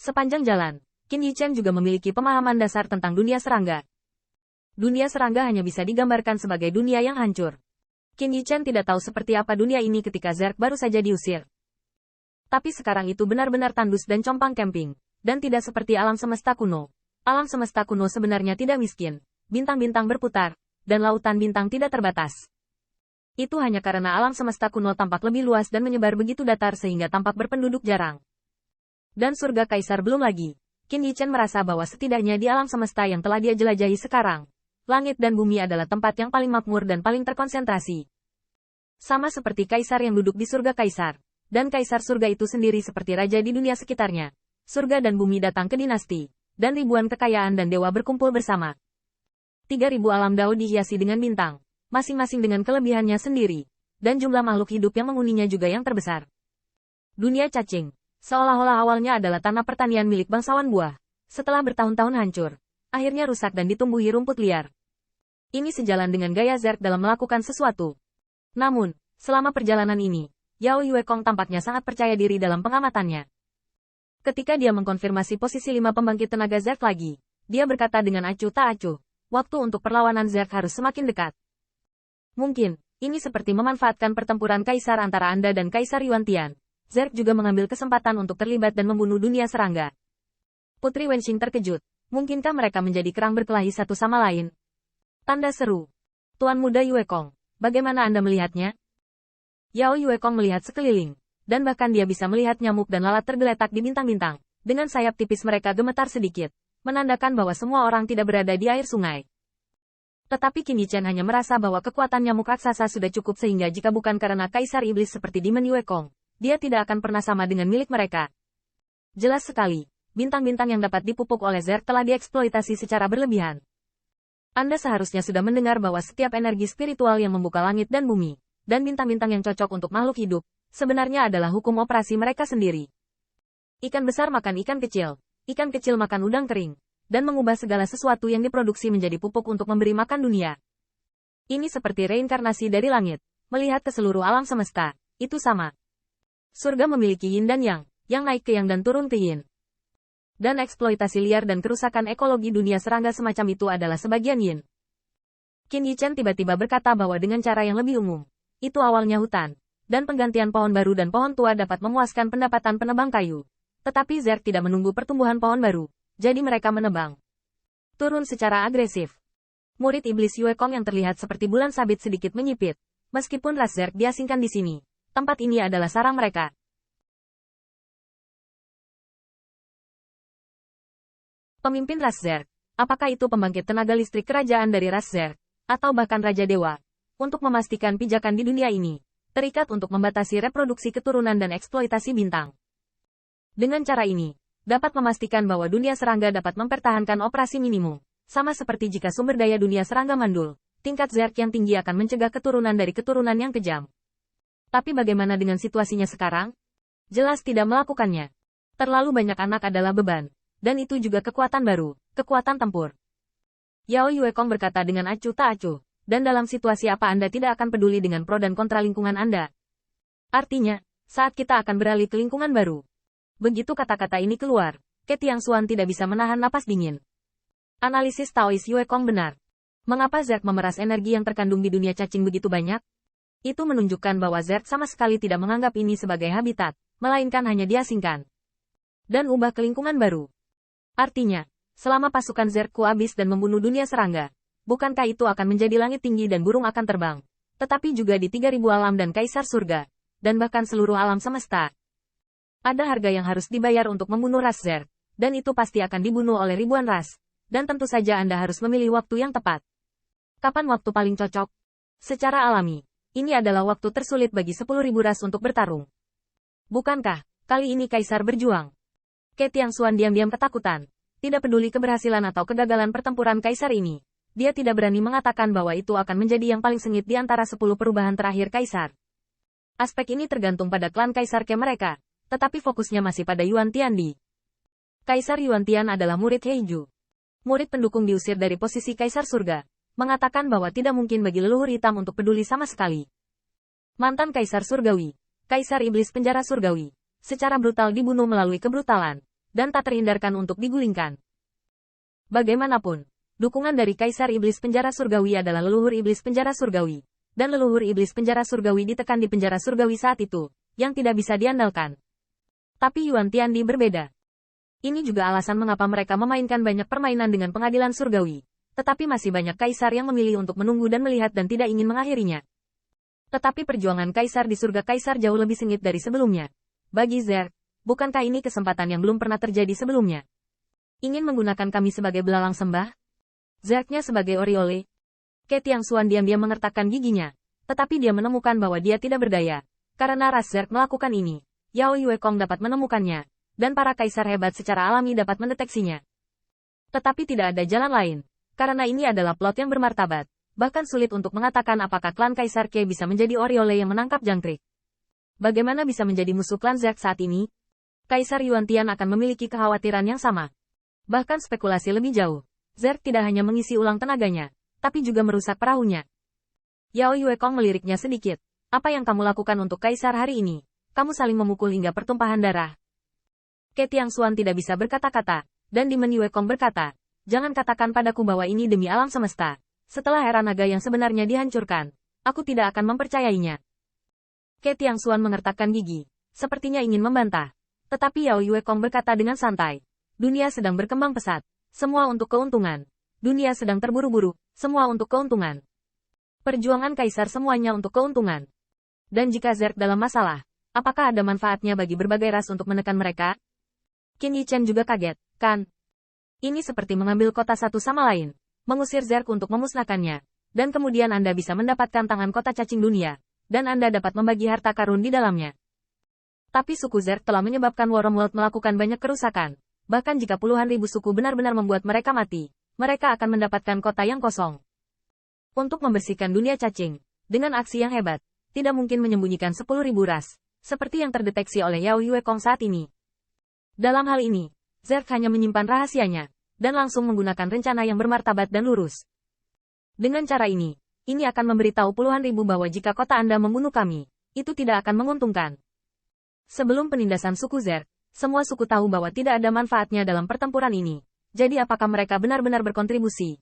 Sepanjang jalan, Qin Yichen juga memiliki pemahaman dasar tentang dunia serangga. Dunia serangga hanya bisa digambarkan sebagai dunia yang hancur. Qin Yichen tidak tahu seperti apa dunia ini ketika Zerg baru saja diusir. Tapi sekarang itu benar-benar tandus dan compang-camping, dan tidak seperti alam semesta kuno. Alam semesta kuno sebenarnya tidak miskin, bintang-bintang berputar, dan lautan bintang tidak terbatas. Itu hanya karena alam semesta kuno tampak lebih luas dan menyebar begitu datar sehingga tampak berpenduduk jarang. Dan surga kaisar belum lagi. Qin Yichen merasa bahwa setidaknya di alam semesta yang telah dia jelajahi sekarang, langit dan bumi adalah tempat yang paling makmur dan paling terkonsentrasi. Sama seperti kaisar yang duduk di surga kaisar, dan kaisar surga itu sendiri seperti raja di dunia sekitarnya. Surga dan bumi datang ke dinasti, dan ribuan kekayaan dan dewa berkumpul bersama. 3.000 alam Dao dihiasi dengan bintang, masing-masing dengan kelebihannya sendiri, dan jumlah makhluk hidup yang menghuninya juga yang terbesar. Dunia cacing, seolah-olah awalnya adalah tanah pertanian milik bangsawan buah, setelah bertahun-tahun hancur, akhirnya rusak dan ditumbuhi rumput liar. Ini sejalan dengan gaya Zerg dalam melakukan sesuatu. Namun, selama perjalanan ini, Yao Yuekong tampaknya sangat percaya diri dalam pengamatannya. Ketika dia mengkonfirmasi posisi 5 pembangkit tenaga Zerg lagi, dia berkata dengan acuh tak acuh, waktu untuk perlawanan Zerg harus semakin dekat. Mungkin, ini seperti memanfaatkan pertempuran kaisar antara Anda dan Kaisar Yuantian. Zerg juga mengambil kesempatan untuk terlibat dan membunuh dunia serangga. Putri Wenxing terkejut. Mungkinkah mereka menjadi kerang berkelahi satu sama lain? Tanda seru. Tuan Muda Yuekong, bagaimana Anda melihatnya? Yao Yuekong melihat sekeliling, dan bahkan dia bisa melihat nyamuk dan lalat tergeletak di bintang-bintang. Dengan sayap tipis mereka gemetar sedikit, menandakan bahwa semua orang tidak berada di air sungai. Tetapi Qin Yichen hanya merasa bahwa kekuatan nyamuk raksasa sudah cukup sehingga jika bukan karena kaisar iblis seperti Demon Yuekong, dia tidak akan pernah sama dengan milik mereka. Jelas sekali, bintang-bintang yang dapat dipupuk oleh Zerg telah dieksploitasi secara berlebihan. Anda seharusnya sudah mendengar bahwa setiap energi spiritual yang membuka langit dan bumi, dan bintang-bintang yang cocok untuk makhluk hidup, sebenarnya adalah hukum operasi mereka sendiri. Ikan besar makan ikan kecil makan udang kering, dan mengubah segala sesuatu yang diproduksi menjadi pupuk untuk memberi makan dunia. Ini seperti reinkarnasi dari langit, melihat ke seluruh alam semesta, itu sama. Surga memiliki yin dan yang naik ke yang dan turun ke yin. Dan eksploitasi liar dan kerusakan ekologi dunia serangga semacam itu adalah sebagian yin. Qin Yichen tiba-tiba berkata bahwa dengan cara yang lebih umum, itu awalnya hutan, dan penggantian pohon baru dan pohon tua dapat memuaskan pendapatan penebang kayu. Tetapi Zerg tidak menunggu pertumbuhan pohon baru. Jadi mereka menebang. Turun secara agresif. Murid iblis Yuekong yang terlihat seperti bulan sabit sedikit menyipit. Meskipun ras Zerg diasingkan di sini, tempat ini adalah sarang mereka. Pemimpin ras Zerg, apakah itu pembangkit tenaga listrik kerajaan dari ras Zerg, atau bahkan Raja Dewa, untuk memastikan pijakan di dunia ini, terikat untuk membatasi reproduksi keturunan dan eksploitasi bintang. Dengan cara ini, dapat memastikan bahwa dunia serangga dapat mempertahankan operasi minimum. Sama seperti jika sumber daya dunia serangga mandul, tingkat Zerg yang tinggi akan mencegah keturunan dari keturunan yang kejam. Tapi bagaimana dengan situasinya sekarang? Jelas tidak melakukannya. Terlalu banyak anak adalah beban. Dan itu juga kekuatan baru, kekuatan tempur. Yao Yuekong berkata dengan acuh tak acuh. Dan dalam situasi apa Anda tidak akan peduli dengan pro dan kontra lingkungan Anda? Artinya, saat kita akan beralih ke lingkungan baru. Begitu kata-kata ini keluar, Ke Tiangxuan tidak bisa menahan napas dingin. Analisis Taois Yuekong benar. Mengapa Zerg memeras energi yang terkandung di dunia cacing begitu banyak? Itu menunjukkan bahwa Zerg sama sekali tidak menganggap ini sebagai habitat, melainkan hanya diasingkan. Dan ubah ke lingkungan baru. Artinya, selama pasukan Zerg habis dan membunuh dunia serangga, bukankah itu akan menjadi langit tinggi dan burung akan terbang? Tetapi juga di 3.000 alam dan kaisar surga, dan bahkan seluruh alam semesta. Ada harga yang harus dibayar untuk membunuh ras Zerg, dan itu pasti akan dibunuh oleh ribuan ras. Dan tentu saja Anda harus memilih waktu yang tepat. Kapan waktu paling cocok? Secara alami, ini adalah waktu tersulit bagi 10.000 ras untuk bertarung. Bukankah, kali ini Kaisar berjuang? Ke Tiangxuan diam-diam ketakutan. Tidak peduli keberhasilan atau kegagalan pertempuran Kaisar ini, dia tidak berani mengatakan bahwa itu akan menjadi yang paling sengit di antara 10 perubahan terakhir Kaisar. Aspek ini tergantung pada klan Kaisar Ke mereka. Tetapi fokusnya masih pada Yuan Tiandi. Kaisar Yuan Tian adalah murid Heiju. Murid pendukung diusir dari posisi Kaisar Surga, mengatakan bahwa tidak mungkin bagi leluhur hitam untuk peduli sama sekali. Mantan Kaisar Surgawi, Kaisar Iblis Penjara Surgawi, secara brutal dibunuh melalui kebrutalan, dan tak terhindarkan untuk digulingkan. Bagaimanapun, dukungan dari Kaisar Iblis Penjara Surgawi adalah leluhur Iblis Penjara Surgawi, dan leluhur Iblis Penjara Surgawi ditekan di penjara surgawi saat itu, yang tidak bisa diandalkan. Tapi Yuan Tiandi berbeda. Ini juga alasan mengapa mereka memainkan banyak permainan dengan pengadilan surgawi. Tetapi masih banyak kaisar yang memilih untuk menunggu dan melihat dan tidak ingin mengakhirinya. Tetapi perjuangan kaisar di surga kaisar jauh lebih sengit dari sebelumnya. Bagi Zerg, bukankah ini kesempatan yang belum pernah terjadi sebelumnya? Ingin menggunakan kami sebagai belalang sembah? Zergnya sebagai Oriole? Ke Tiangxuan diam-diam mengertakkan giginya. Tetapi dia menemukan bahwa dia tidak berdaya. Karena ras Zerg melakukan ini, Yao Yuekong dapat menemukannya. Dan para kaisar hebat secara alami dapat mendeteksinya. Tetapi tidak ada jalan lain. Karena ini adalah plot yang bermartabat. Bahkan sulit untuk mengatakan apakah klan Kaisar Qi bisa menjadi Oriole yang menangkap jangkrik. Bagaimana bisa menjadi musuh klan Zerg saat ini? Kaisar Yuan Tian akan memiliki kekhawatiran yang sama. Bahkan spekulasi lebih jauh. Zerg tidak hanya mengisi ulang tenaganya, tapi juga merusak perahunya. Yao Yuekong meliriknya sedikit. Apa yang kamu lakukan untuk Kaisar hari ini? Kamu saling memukul hingga pertumpahan darah. Ke Tiangxuan tidak bisa berkata-kata, dan Demon Yuekong berkata, jangan katakan padaku bahwa ini demi alam semesta. Setelah era naga yang sebenarnya dihancurkan, aku tidak akan mempercayainya. Ke Tiangxuan mengertakkan gigi, sepertinya ingin membantah. Tetapi Yao Yuekong berkata dengan santai, dunia sedang berkembang pesat, semua untuk keuntungan. Dunia sedang terburu-buru, semua untuk keuntungan. Perjuangan kaisar semuanya untuk keuntungan. Dan jika Zerg dalam masalah, apakah ada manfaatnya bagi berbagai ras untuk menekan mereka? Qin Yichen juga kaget, kan? Ini seperti mengambil kota satu sama lain, mengusir Zerg untuk memusnahkannya, dan kemudian Anda bisa mendapatkan tangan kota cacing dunia, dan Anda dapat membagi harta karun di dalamnya. Tapi suku Zerg telah menyebabkan Wormwold melakukan banyak kerusakan, bahkan jika puluhan ribu suku benar-benar membuat mereka mati, mereka akan mendapatkan kota yang kosong. Untuk membersihkan dunia cacing, dengan aksi yang hebat, tidak mungkin menyembunyikan 10.000 ras, seperti yang terdeteksi oleh Yao Yuekong saat ini. Dalam hal ini, Zerg hanya menyimpan rahasianya, dan langsung menggunakan rencana yang bermartabat dan lurus. Dengan cara ini akan memberitahu puluhan ribu bahwa jika kota Anda membunuh kami, itu tidak akan menguntungkan. Sebelum penindasan suku Zerg, semua suku tahu bahwa tidak ada manfaatnya dalam pertempuran ini. Jadi apakah mereka benar-benar berkontribusi,